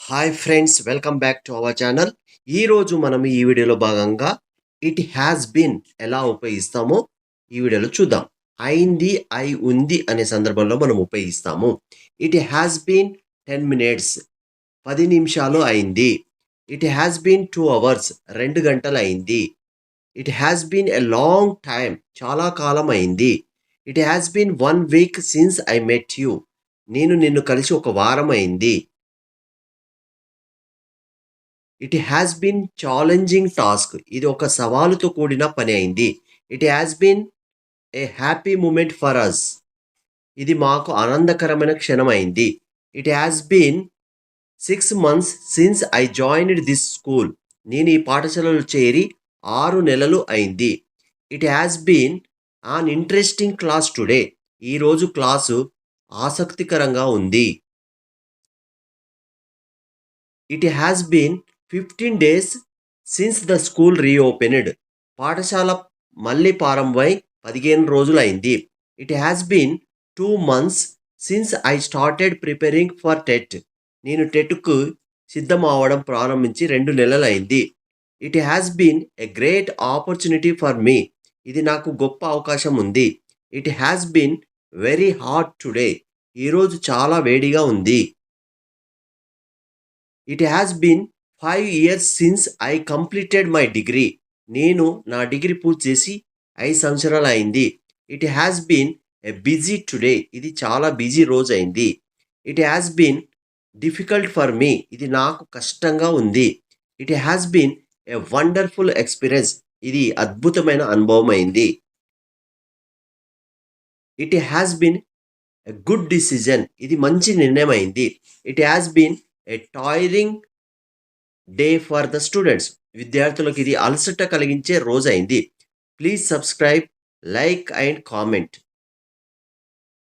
Hi friends, welcome back to our channel. ఈరోజు మనం ఈ వీడియోలో భాగంగా ఇట్ హ్యాస్ బీన్ ఎలా ఉపయోగిస్తామో ఈ వీడియోలో చూద్దాం. అయింది, అయి ఉంది అనే సందర్భంలో మనం ఉపయోగిస్తాము. ఇట్ హ్యాస్ బీన్ 10 మినిట్స్, 10 నిమిషాలు అయింది. ఇట్ హ్యాస్ బీన్ 2 అవర్స్, 2 గంటలు అయింది. It has been a long time, చాలా కాలం అయింది. It has been 1 week since I met you, నేను నిన్ను కలిసి ఒక వారం అయింది. It has been challenging task, ఇది ఒక సవాలుతో కూడిన పని అయింది. It has been a happy moment for us, ఇది మాకు ఆనందకరమైన క్షణం అయింది. It has been 6 months since I joined this school, నేను ఈ పాఠశాలలో చేరి 6 నెలలు అయింది. It has been an interesting class today, ఈరోజు క్లాసు ఆసక్తికరంగా ఉంది. It has been 15 days since the school reopened, పాఠశాల మళ్ళీ ప్రారంభమై 15 రోజులైంది. It has been 2 months since I started preparing for TET, నేను టెట్కు సిద్ధం అవ్వడం ప్రారంభించి 2 నెలలైంది. It has been a great opportunity for me, ఇది నాకు గొప్ప అవకాశం ఉంది. It has been very hot today, ఈరోజు చాలా వేడిగా ఉంది. It has been 5 years since I completed my degree, నేను నా డిగ్రీ పూర్తి చేసి 5 సంవత్సరాలు అయింది. It has been a busy today, ఇది చాలా బిజీ రోజు అయింది. It has been difficult for me, ఇది నాకు కష్టంగా ఉంది. It has been a wonderful experience, ఇది అద్భుతమైన అనుభవం అయింది. It has been a good decision, ఇది మంచి నిర్ణయం అయింది. It has been a tiring day for the students, విద్యార్థులకు ఇది అలసట కలిగించే రోజు అయింది. Please subscribe, like and comment.